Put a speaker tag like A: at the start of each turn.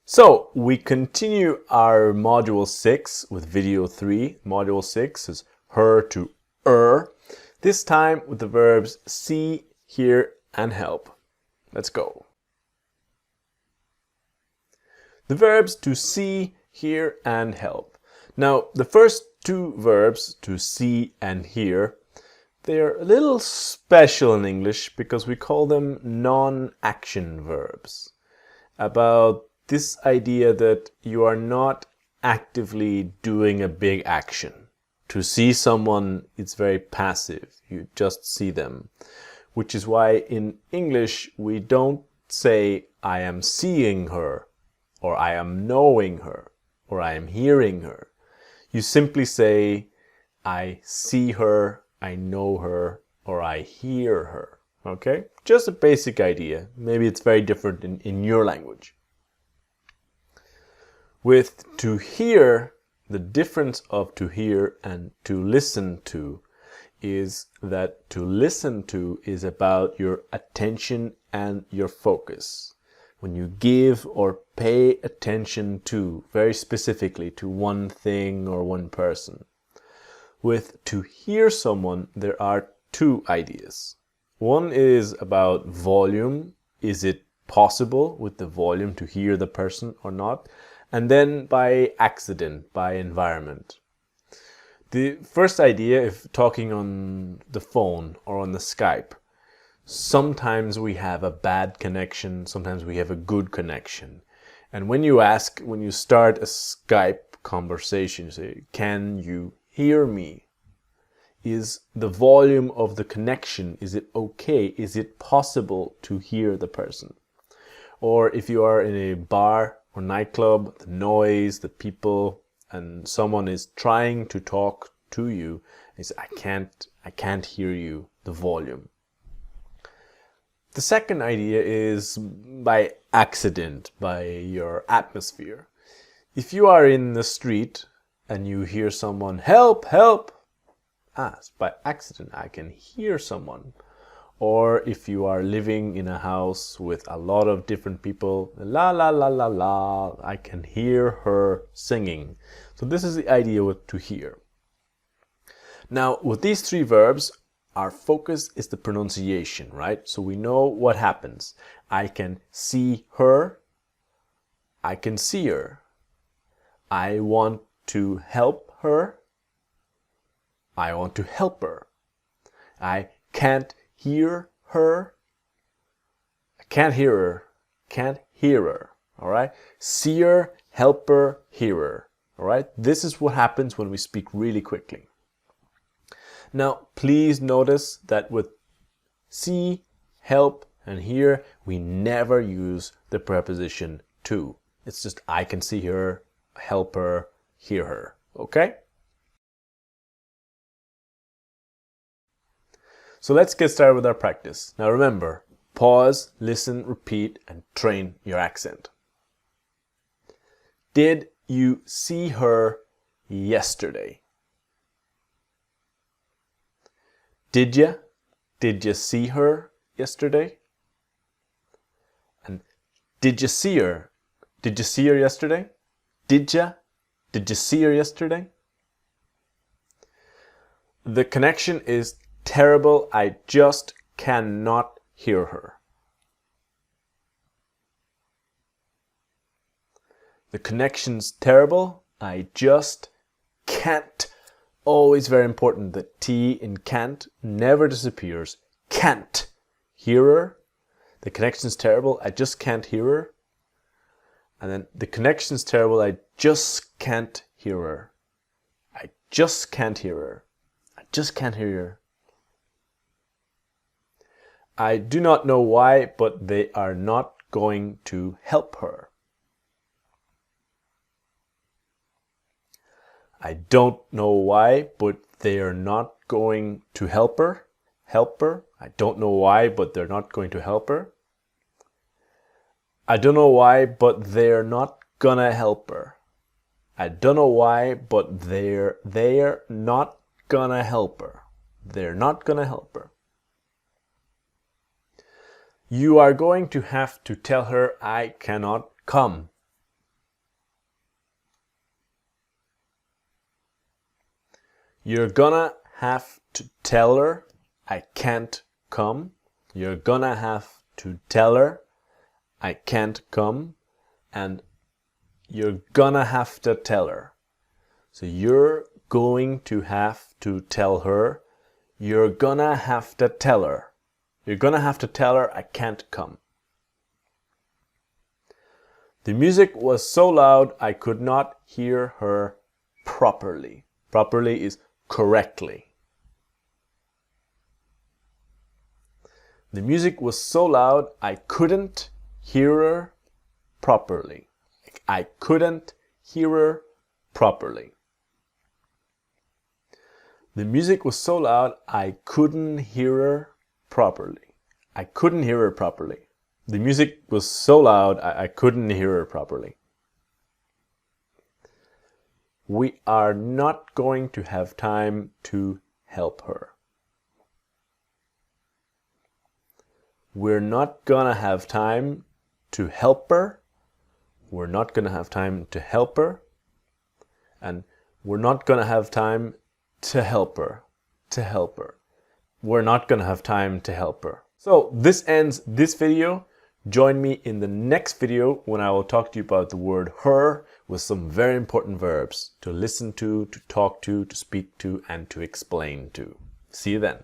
A: So we continue our module 6 with video 3. Module 6 is her to this time with the verbs see, hear, and help. Let's go. The verbs to see, hear, and help. Now, the first two verbs, to see and hear, they're a little special in English because we call them non-action verbs. About this idea that you are not actively doing a big action. To see someone, it's very passive. You just see them. Which is why in English we don't say I am seeing her, or I am knowing her, or I am hearing her. You simply say I see her, I know her, or I hear her. Okay? Just a basic idea. Maybe it's very different in your language. With to hear, the difference of to hear and to listen to is that to listen to is about your attention and your focus. When you give or pay attention to, very specifically, to one thing or one person. With to hear someone, there are two ideas. One is about volume. Is it possible with the volume to hear the person or not? And then by accident, by environment. The first idea, if talking on the phone or on the Skype, sometimes we have a bad connection, sometimes we have a good connection. And when you start a Skype conversation, you say, can you hear me? Is the volume of the connection, is it okay? Is it possible to hear the person? Or if you are in a bar or nightclub, the noise, the people, and someone is trying to talk to you, and say, I can't hear you, the volume. The second idea is by accident, by your atmosphere. If you are in the street and you hear someone, help, help, by accident I can hear someone. Or if you are living in a house with a lot of different people, la la la la la, I can hear her singing. So this is the idea with to hear. Now with these three verbs, our focus is the pronunciation, right? So we know what happens. I can see her, I can see her. I want to help her, I want to help her. I can't hear her, I can't hear her, can't hear her, all right? Seer, helper, hearer, all right? This is what happens when we speak really quickly. Now, please notice that with see, help, and hear, we never use the preposition to. It's just I can see her, help her, hear her, okay? So let's get started with our practice. Now remember, pause, listen, repeat, and train your accent. Did you see her yesterday? Did you? Did you see her yesterday? And did you see her? Did you see her yesterday? Did you? Did you see her yesterday? The connection is terrible. I just cannot hear her. The connection's terrible. I just can't. Always very important. The T in can't never disappears. Can't hear her. The connection's terrible. I just can't hear her. And then the connection's terrible. I just can't hear her. I just can't hear her. I just can't hear her. I do not know why, but they are not going to help her. I don't know why, but they are not going to help her. Help her. I don't know why, but they're not going to help her. I don't know why, but they're not gonna help her. I don't know why, but they're not gonna help her. They're not gonna help her. You are going to have to tell her I cannot come. You're gonna have to tell her I can't come. You're gonna have to tell her I can't come. And you're gonna have to tell her. So you're going to have to tell her. You're gonna have to tell her. You're gonna have to tell her I can't come. The music was so loud I could not hear her properly. Properly is correctly. The music was so loud I couldn't hear her properly. I couldn't hear her properly. The music was so loud I couldn't hear her properly. I couldn't hear her properly. The music was so loud I couldn't hear her properly. We are not going to have time to help her. We're not gonna have time to help her. We're not gonna have time to help her. And we're not gonna have time to help her. To help her. We're not gonna have time to help her. So this ends this video. Join me in the next video when I will talk to you about the word her with some very important verbs to listen to talk to speak to, and to explain to. See you then.